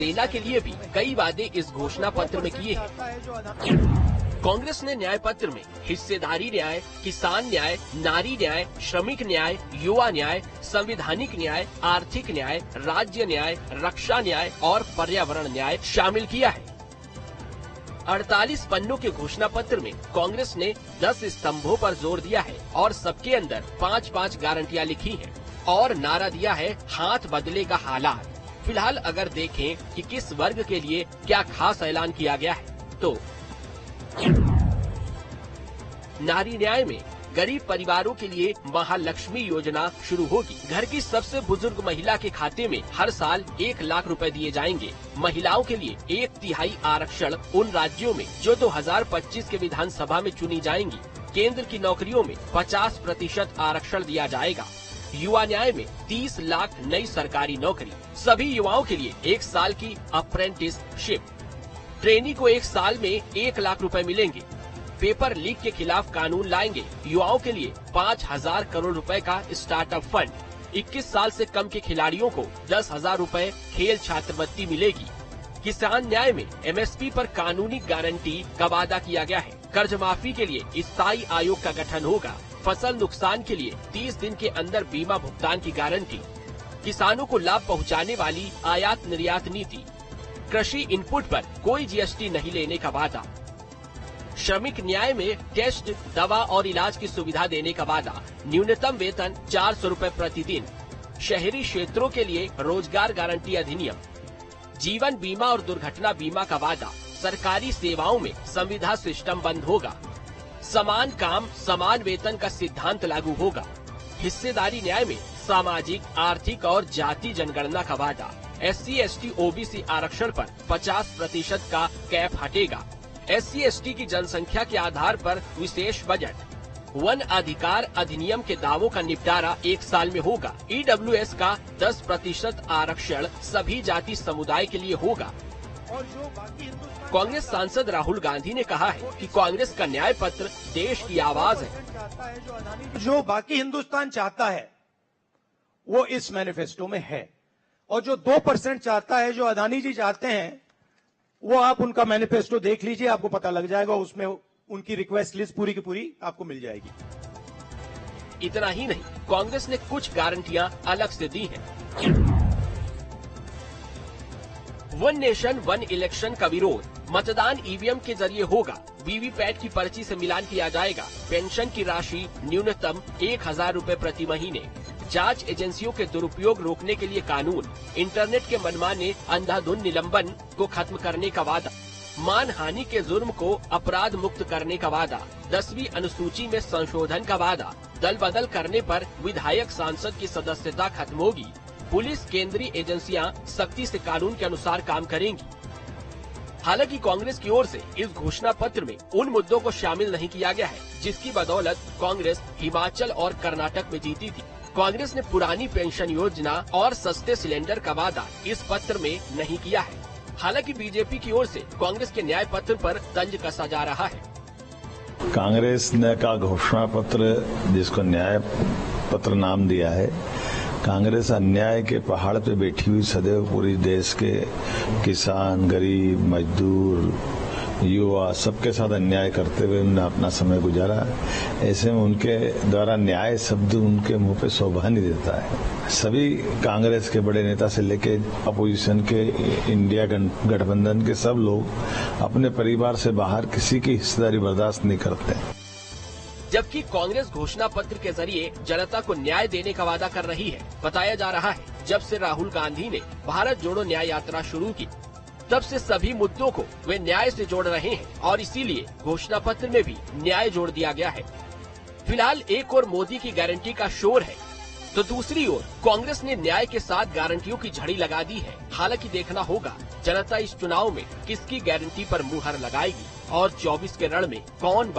सेना के लिए भी कई वादे इस घोषणा पत्र में किए हैं। कांग्रेस ने न्याय पत्र में हिस्सेदारी न्याय, किसान न्याय, नारी न्याय, श्रमिक न्याय, युवा न्याय, संवैधानिक न्याय, आर्थिक न्याय, राज्य न्याय, रक्षा न्याय और पर्यावरण न्याय शामिल किया है। 48 पन्नों के घोषणा पत्र में कांग्रेस ने 10 स्तंभों पर जोर दिया है और सबके अंदर 5-5 गारंटियां लिखी हैं और नारा दिया है, हाथ बदलेगा हालात। फिलहाल अगर देखें कि किस वर्ग के लिए क्या खास ऐलान किया गया है, तो नारी न्याय में गरीब परिवारों के लिए महालक्ष्मी योजना शुरू होगी। घर की सबसे बुजुर्ग महिला के खाते में हर साल 1 लाख रुपए दिए जाएंगे। महिलाओं के लिए 1/3 आरक्षण उन राज्यों में जो 2025 के विधानसभा में चुनी जाएंगी। केंद्र की नौकरियों में 50% आरक्षण दिया जाएगा। युवा न्याय में 30 लाख नई सरकारी नौकरी। सभी युवाओं के लिए 1 साल की अप्रेंटिसशिप। ट्रेनी को 1 साल में 1 लाख रुपए मिलेंगे। पेपर लीक के खिलाफ कानून लाएंगे। युवाओं के लिए 5,000 करोड़ रुपए का स्टार्टअप फंड। 21 साल से कम के खिलाड़ियों को 10,000 रुपए खेल छात्रवृत्ति मिलेगी। किसान न्याय में MSP पर कानूनी गारंटी का वादा किया गया है। कर्ज माफी के लिए स्थायी आयोग का गठन होगा। फसल नुकसान के लिए 30 दिन के अंदर बीमा भुगतान की गारंटी। किसानों को लाभ पहुंचाने वाली आयात निर्यात नीति। कृषि इनपुट पर कोई GST नहीं लेने का वादा। श्रमिक न्याय में टेस्ट, दवा और इलाज की सुविधा देने का वादा। न्यूनतम वेतन 400 रुपए प्रतिदिन। शहरी क्षेत्रों के लिए रोजगार गारंटी अधिनियम। जीवन बीमा और दुर्घटना बीमा का वादा। सरकारी सेवाओं में संविदा सिस्टम बंद होगा। समान काम समान वेतन का सिद्धांत लागू होगा। हिस्सेदारी न्याय में सामाजिक, आर्थिक और जाति जनगणना का वादा। SC, ST, OBC आरक्षण पर 50% का कैप हटेगा। SC, ST की जनसंख्या के आधार पर विशेष बजट। वन अधिकार अधिनियम के दावों का निपटारा 1 साल में होगा। EWS का 10% आरक्षण सभी जाति समुदाय के लिए होगा। और जो बाकी कांग्रेस सांसद राहुल गांधी ने कहा है कि कांग्रेस का न्याय पत्र देश की आवाज है। जो बाकी हिंदुस्तान चाहता है वो इस मैनिफेस्टो में है, और जो 2% चाहता है, जो अदानी जी चाहते हैं, वो आप उनका मैनिफेस्टो देख लीजिए, आपको पता लग जाएगा। उसमें उनकी रिक्वेस्ट लिस्ट पूरी की पूरी आपको मिल जाएगी। इतना ही नहीं, कांग्रेस ने कुछ गारंटियां अलग से दी हैं। वन नेशन वन इलेक्शन का विरोध। मतदान EVM के जरिए होगा। वीवीपैट की पर्ची से मिलान किया जाएगा। पेंशन की राशि न्यूनतम 1,000 रुपए प्रति महीने। जांच एजेंसियों के दुरुपयोग रोकने के लिए कानून। इंटरनेट के मनमाने अंधाधुंध निलंबन को खत्म करने का वादा। मानहानि के जुर्म को अपराध मुक्त करने का वादा। 10वीं अनुसूची में संशोधन का वादा। दल बदल करने पर विधायक सांसद की सदस्यता खत्म होगी। पुलिस केंद्रीय एजेंसियां सख्ती से कानून के अनुसार काम करेंगी। हालांकि कांग्रेस की ओर से इस घोषणा पत्र में उन मुद्दों को शामिल नहीं किया गया है जिसकी बदौलत कांग्रेस हिमाचल और कर्नाटक में जीती थी। कांग्रेस ने पुरानी पेंशन योजना और सस्ते सिलेंडर का वादा इस पत्र में नहीं किया है। हालांकि बीजेपी की ओर से कांग्रेस के न्याय पत्र पर तंज कसा जा रहा है। कांग्रेस ने का घोषणा पत्र, जिसको न्याय पत्र नाम दिया है, कांग्रेस अन्याय के पहाड़ पे बैठी हुई सदैव पूरी देश के किसान, गरीब, मजदूर, युवा सबके साथ अन्याय करते हुए उन्होंने अपना समय गुजारा। ऐसे में उनके द्वारा न्याय शब्द उनके मुंह पे शोभा नहीं देता है। सभी कांग्रेस के बड़े नेता से लेके अपोजिशन के, इंडिया गठबंधन के सब लोग अपने परिवार से बाहर किसी की हिस्सेदारी बर्दाश्त नहीं करते। जबकि कांग्रेस घोषणा पत्र के जरिए जनता को न्याय देने का वादा कर रही है। बताया जा रहा है, जब से राहुल गांधी ने भारत जोड़ो न्याय यात्रा शुरू की, तब से सभी मुद्दों को वे न्याय से जोड़ रहे हैं और इसीलिए घोषणा पत्र में भी न्याय जोड़ दिया गया है। फिलहाल एक ओर मोदी की गारंटी का शोर है, तो दूसरी ओर कांग्रेस ने न्याय के साथ गारंटियों की झड़ी लगा दी है। हालांकि देखना होगा जनता इस चुनाव में किसकी गारंटी पर मुहर लगाएगी और 24 के रण में कौन